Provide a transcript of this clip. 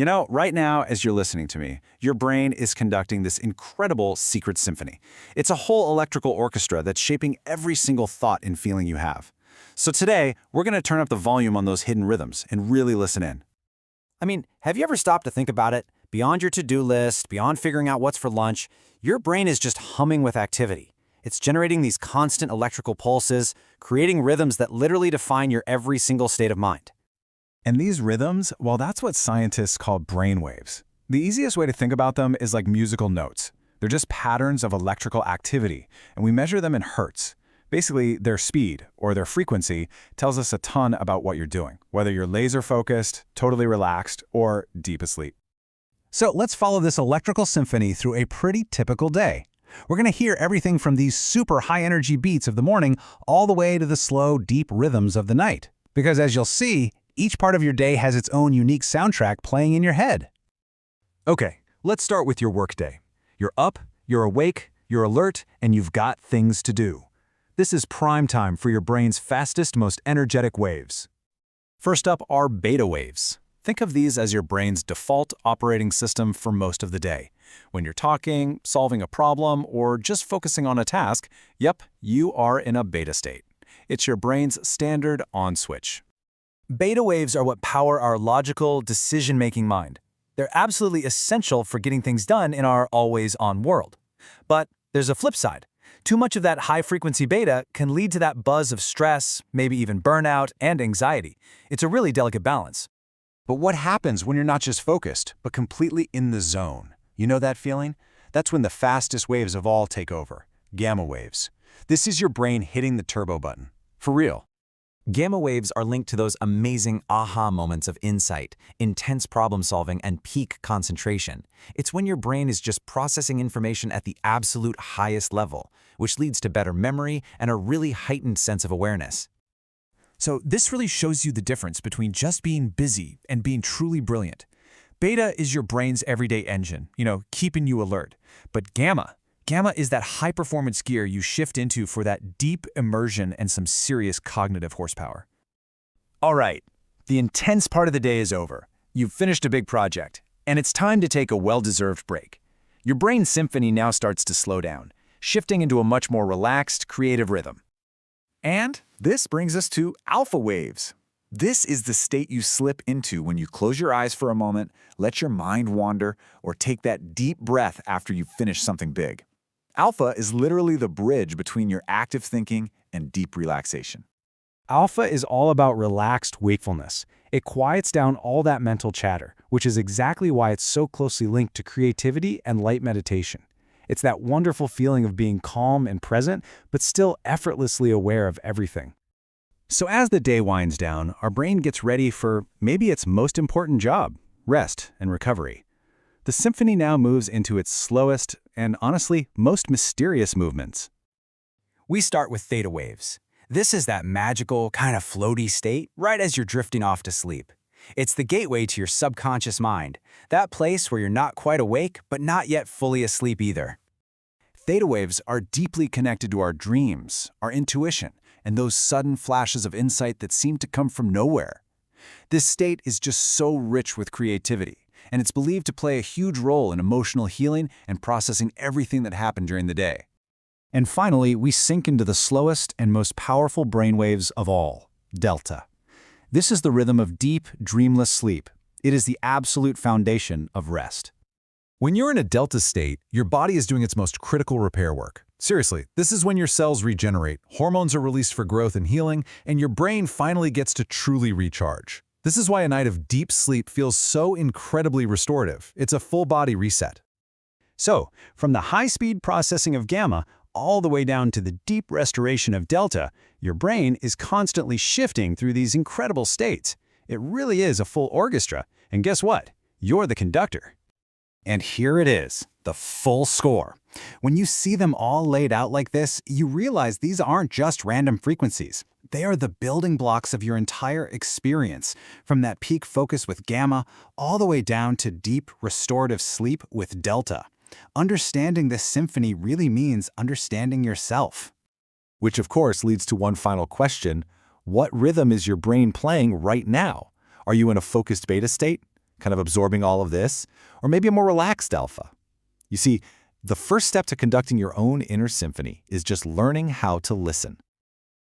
Right now, as you're listening to me, your brain is conducting this incredible secret symphony. It's a whole electrical orchestra that's shaping every single thought and feeling you have. So today, we're going to turn up the volume on those hidden rhythms and really listen in. Have you ever stopped to think about it? Beyond your to-do list, beyond figuring out what's for lunch, your brain is just humming with activity. It's generating these constant electrical pulses, creating rhythms that literally define your every single state of mind. And these rhythms, well, that's what scientists call brainwaves. The easiest way to think about them is like musical notes. They're just patterns of electrical activity, and we measure them in hertz. Basically, their speed, or their frequency, tells us a ton about what you're doing, whether you're laser-focused, totally relaxed, or deep asleep. So let's follow this electrical symphony through a pretty typical day. We're going to hear everything from these super high-energy beats of the morning all the way to the slow, deep rhythms of the night. Because as you'll see, each part of your day has its own unique soundtrack playing in your head. Okay, let's start with your workday. You're up, you're awake, you're alert, and you've got things to do. This is prime time for your brain's fastest, most energetic waves. First up are beta waves. Think of these as your brain's default operating system for most of the day. When you're talking, solving a problem, or just focusing on a task, you are in a beta state. It's your brain's standard on switch. Beta waves are what power our logical, decision-making mind. They're absolutely essential for getting things done in our always-on world. But there's a flip side. Too much of that high-frequency beta can lead to that buzz of stress, maybe even burnout and anxiety. It's a really delicate balance. But what happens when you're not just focused, but completely in the zone? You know that feeling? That's when the fastest waves of all take over, gamma waves. This is your brain hitting the turbo button. For real. Gamma waves are linked to those amazing aha moments of insight, intense problem-solving, and peak concentration. It's when your brain is just processing information at the absolute highest level, which leads to better memory and a really heightened sense of awareness. So this really shows you the difference between just being busy and being truly brilliant. Beta is your brain's everyday engine, keeping you alert. But Gamma is that high-performance gear you shift into for that deep immersion and some serious cognitive horsepower. All right, the intense part of the day is over. You've finished a big project, and it's time to take a well-deserved break. Your brain symphony now starts to slow down, shifting into a much more relaxed, creative rhythm. And this brings us to alpha waves. This is the state you slip into when you close your eyes for a moment, let your mind wander, or take that deep breath after you've finished something big. Alpha is literally the bridge between your active thinking and deep relaxation. Alpha is all about relaxed wakefulness. It quiets down all that mental chatter, which is exactly why it's so closely linked to creativity and light meditation. It's that wonderful feeling of being calm and present, but still effortlessly aware of everything. So as the day winds down, our brain gets ready for maybe its most important job, rest and recovery. The symphony now moves into its slowest and, honestly, most mysterious movements. We start with theta waves. This is that magical, kind of floaty state right as you're drifting off to sleep. It's the gateway to your subconscious mind, that place where you're not quite awake, but not yet fully asleep either. Theta waves are deeply connected to our dreams, our intuition, and those sudden flashes of insight that seem to come from nowhere. This state is just so rich with creativity, and it's believed to play a huge role in emotional healing and processing everything that happened during the day. And finally, we sink into the slowest and most powerful brainwaves of all, delta. This is the rhythm of deep, dreamless sleep. It is the absolute foundation of rest. When you're in a delta state, your body is doing its most critical repair work. Seriously, this is when your cells regenerate, hormones are released for growth and healing, and your brain finally gets to truly recharge. This is why a night of deep sleep feels so incredibly restorative. It's a full-body reset. So, from the high-speed processing of gamma all the way down to the deep restoration of delta, your brain is constantly shifting through these incredible states. It really is a full orchestra, and guess what? You're the conductor. And here it is, the full score. When you see them all laid out like this, you realize these aren't just random frequencies. They are the building blocks of your entire experience, from that peak focus with gamma all the way down to deep restorative sleep with delta. Understanding this symphony really means understanding yourself. Which of course leads to one final question. What rhythm is your brain playing right now? Are you in a focused beta state? kind of absorbing all of this, or maybe a more relaxed alpha? You see, the first step to conducting your own inner symphony is just learning how to listen.